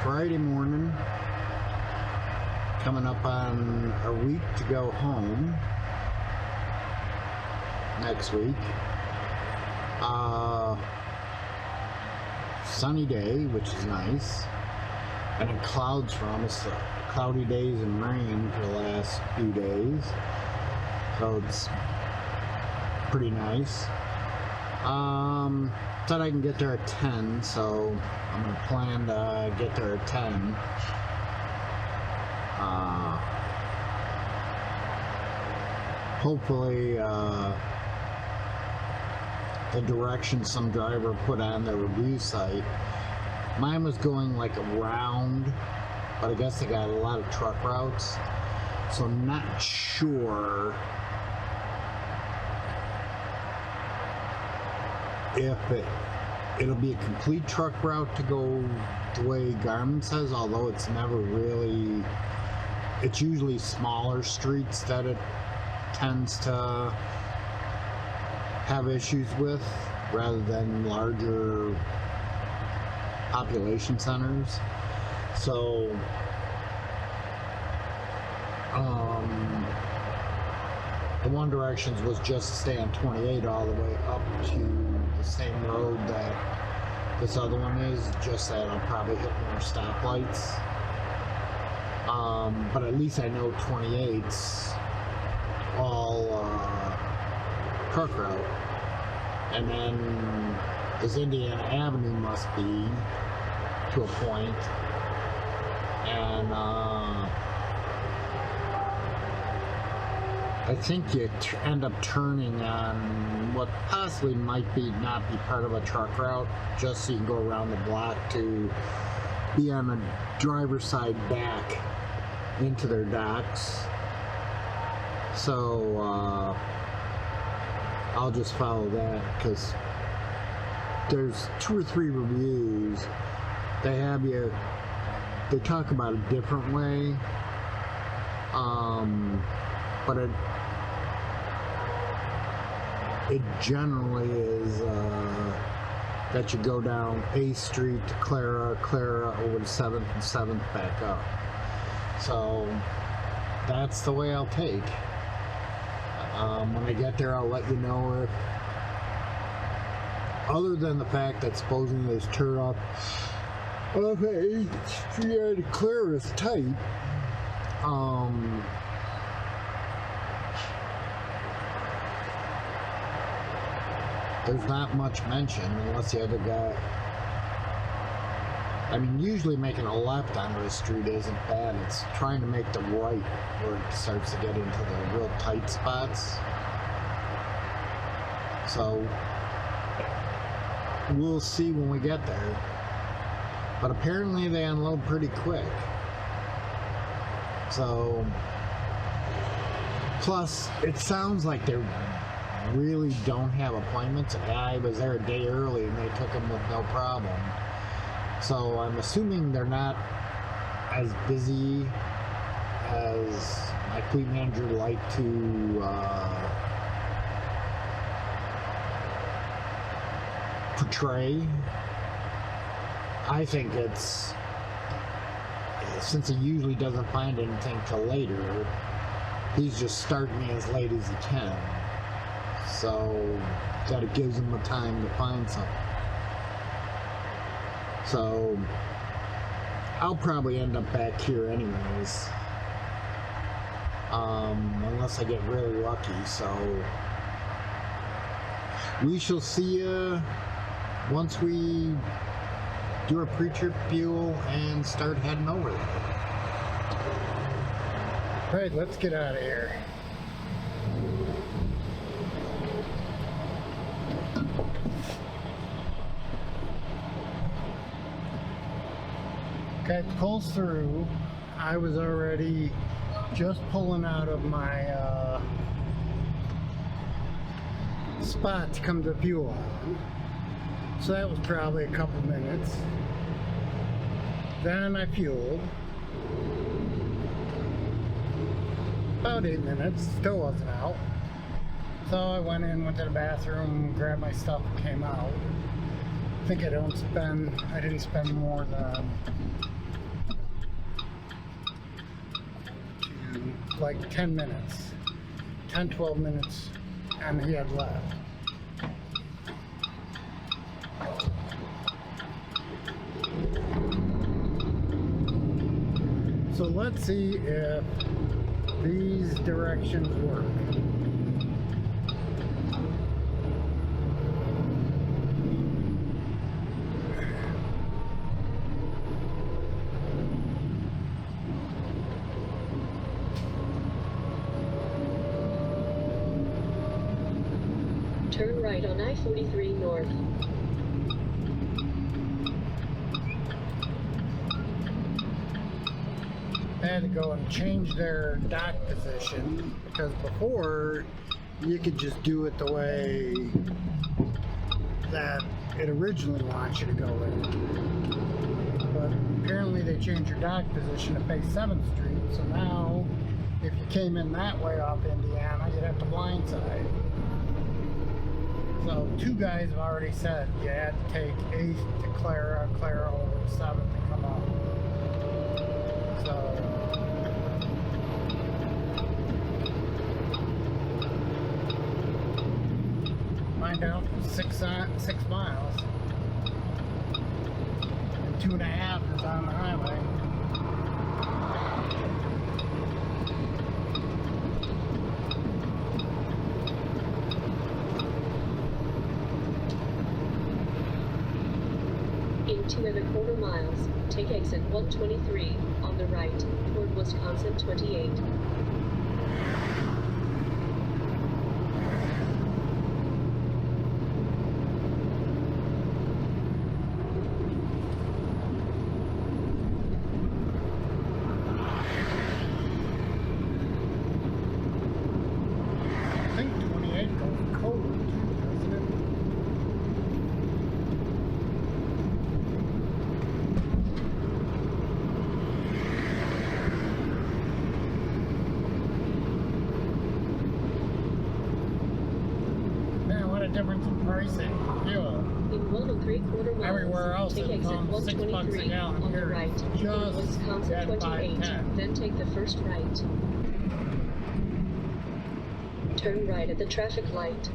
Friday morning, coming up on a week to go home next week. Sunny day, which is nice, and then clouds from us, cloudy days and rain for the last few days, so it's pretty nice. Said I can get there at 10, so I'm gonna plan to get there at 10. Hopefully the direction some driver put on their review site, mine was going like around, but I guess they got a lot of truck routes, so I'm not sure if it'll be a complete truck route to go the way Garmin says, although it's never really, it's usually smaller streets that it tends to have issues with rather than larger population centers. So the one directions was just to stay on 28 all the way up to the same road that this other one is, just that I'll probably hit more stoplights. But at least I know 28's all truck route. And then this Indiana Avenue must be to a point. And I think you end up turning on what possibly might not be part of a truck route, just so you can go around the block to be on the driver's side back into their docks. So I'll just follow that, because there's 2 or 3 reviews they talk about a different way, but it generally is that you go down A Street to Clara over to 7th and 7th back up. So that's the way I'll take. When I get there, I'll let you know if, other than the fact that supposedly this turn off of A Street to Clara is tight, there's not much mention unless the other guy, I mean, usually making a left onto the street isn't bad. It's trying to make the right where it starts to get into the real tight spots. So we'll see when we get there. But apparently they unload pretty quick. So, plus it sounds like they really don't have appointments. I was there a day early and they took them with no problem. So I'm assuming they're not as busy as my fleet manager liked to portray. I think it's, since he usually doesn't find anything till later, he's just starting me as late as he can. So that it gives him the time to find something. So I'll probably end up back here anyways, unless I get really lucky. So we shall see you once we do our pre-trip fuel and start heading over there. All right, let's get out of here. Okay, pulls through. I was already just pulling out of my spot to come to the fuel island. So that was probably a couple minutes. Then I fueled. About 8 minutes, still wasn't out. So I went to the bathroom, grabbed my stuff, and came out. I think I didn't spend more than like 10 minutes, 10, 12 minutes, and he had left. So let's see if these directions work. Turn right on I-43 North. They had to go and change their dock position because before you could just do it the way that it originally wants you to go in. But apparently they changed your dock position to face 7th Street, so now if you came in that way off Indiana, you'd have to blindside. So 2 guys have already said you had to take 8th to Clara, Clara over to 7th and come up. So find out 6 miles. And 2.5 is on the highway. In 2.25 miles, take exit 123 on the right toward Wisconsin 28. I think 28 goes cold, doesn't it? Man, what a difference in pricing. Fuel. In 1.75 miles, Everywhere else take it's exit on $6 a 123 gallon. on the Here right it's toward just Wisconsin at 28. $5.10. Then take the first right. Turn right at the traffic light.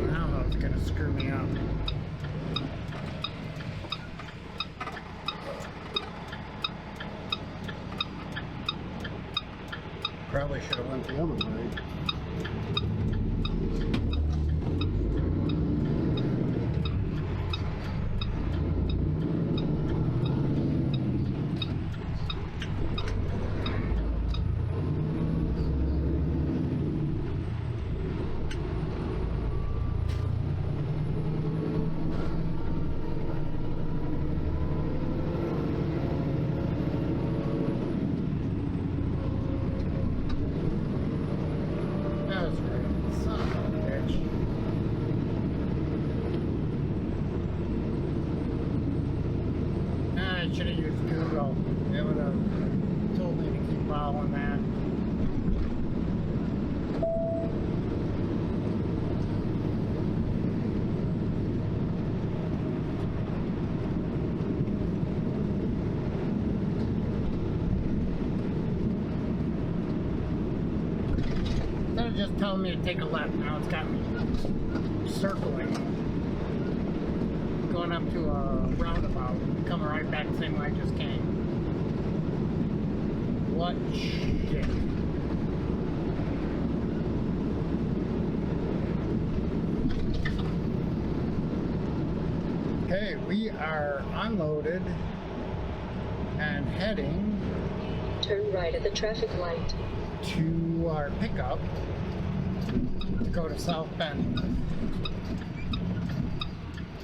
Now it's gonna screw me up. Probably should have went the other way. That was great. Son of a bitch. I should have used Google. It would have told me to keep following that. Instead of just telling me to take a left, now it's got me circling. Going up to a roundabout, coming right back the same way I just came. What shit. Okay, we are unloaded and heading Turn right at the traffic light. to our pickup to go to South Bend.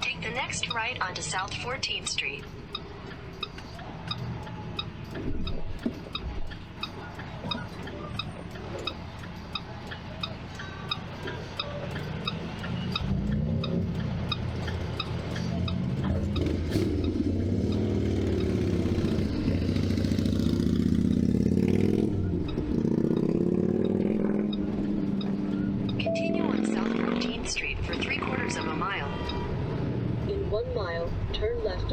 Take the next right onto South 14th Street.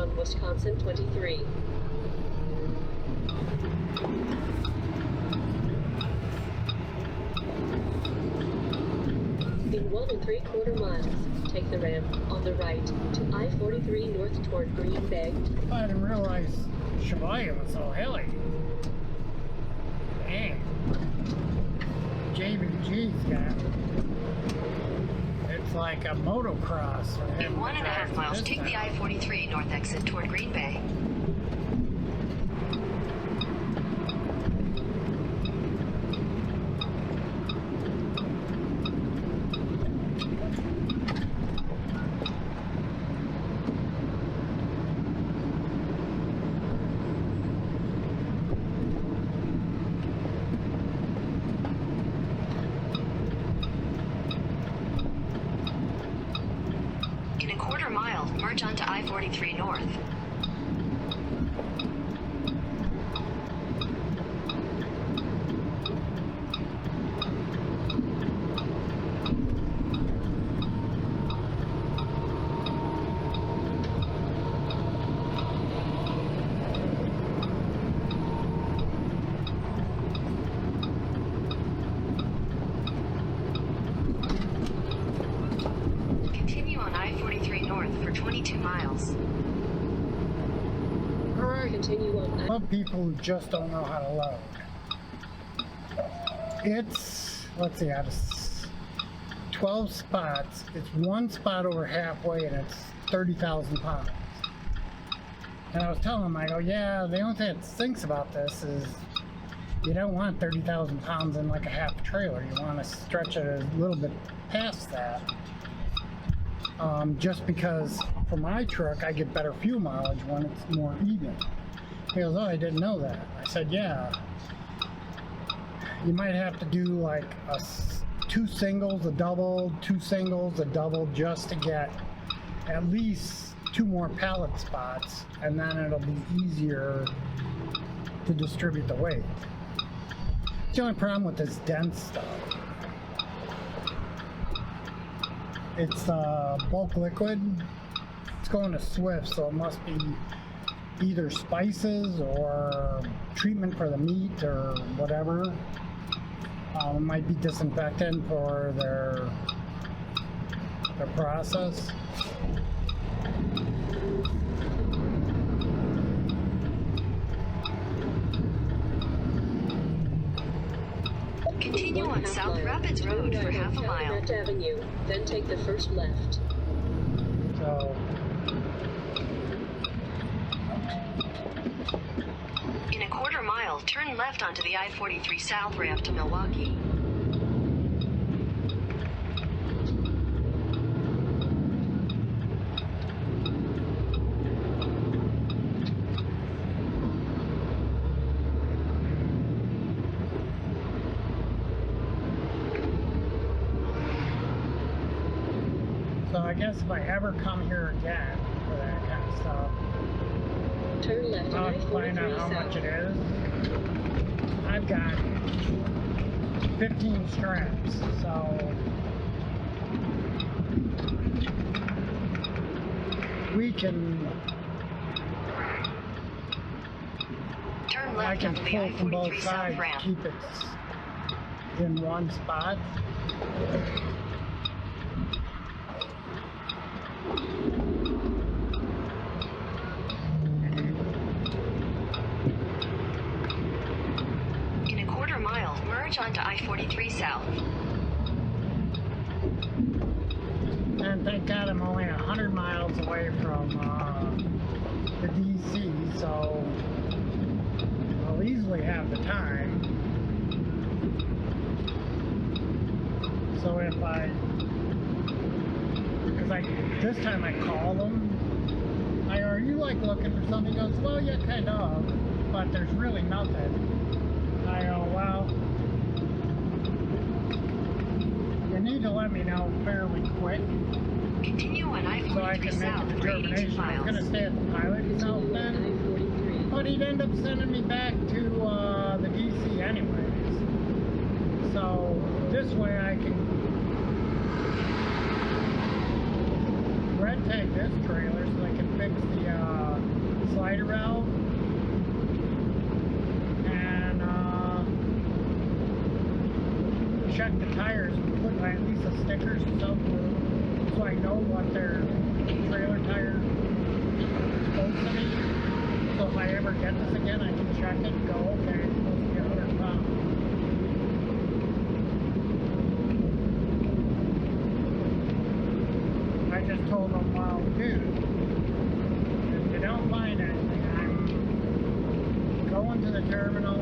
on Wisconsin 23. In 1 3/4 miles, take the ramp on the right to I-43 north toward Green Bay. I didn't realize Chevalier was so hilly. Dang. JBG's got. It's like a motocross. For him In 1.5 miles, this take the time. I-43 north exit toward Green Bay. In a 1/4 mile, merge onto I-43 north. Continue on I-43 north for 22 miles. Alright. Continue on I- Love people who just don't know how to load. It's, let's see, out of 12 spots, it's one spot over halfway and it's 30,000 pounds. And I was telling him, I go, yeah, the only thing that stinks about this is you don't want 30,000 pounds in like a half trailer. You want to stretch it a little bit past that. Just because for my truck, I get better fuel mileage when it's more even. He goes, oh, I didn't know that. I said, yeah. You might have to do like two singles, a double, two singles, a double, just to get at least 2 more pallet spots, and then it'll be easier to distribute the weight. The only problem with this dense stuff, it's bulk liquid. It's going to Swift, so it must be either spices or treatment for the meat or whatever. It might be disinfectant for their process. Continue on 1/2 South mile. Rapids Turn Road for right half a on mile. Calumet Avenue, then take the first left. So In a 1/4 mile, turn left onto the I-43 south ramp to Milwaukee. So I guess if I ever come here again for that kind of stuff, Turn left I'll on have to find out I-43 how much south. it is. I've got 15 straps, so we can, Turn I left can onto the pull from both I-43 south sides, ramp. keep it in one spot. In a 1/4 mile, merge onto I-43 south. And thank God I'm only 100 miles away from the DC, so I'll easily have the time. So if this time I call them, I go, are you like looking for something? He goes, well, yeah, kind of, but there's really nothing. I go, well, you need to let me know fairly quick Continue on so I I-43 can make south a for 82 determination. I was going to miles. stay at the pilot Continue house on then, I-43. but he'd end up sending me back to the DC anyways. So this way I can red tag this trailer so I can fix the check the tires and put at least a sticker so I know what their trailer tire is supposed to be. So if I ever get this again, I can check it and go, okay, it's supposed to be 100 pounds. I just told them, well, dude, if you don't find anything, I'm going to the terminal,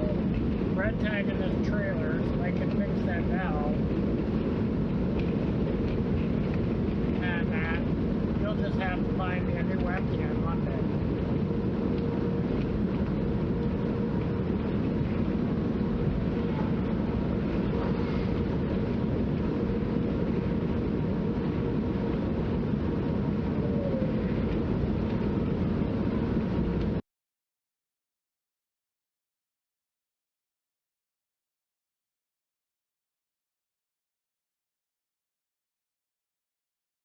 red tagging this trailer so they can fix that valve. And you'll just have to find me a new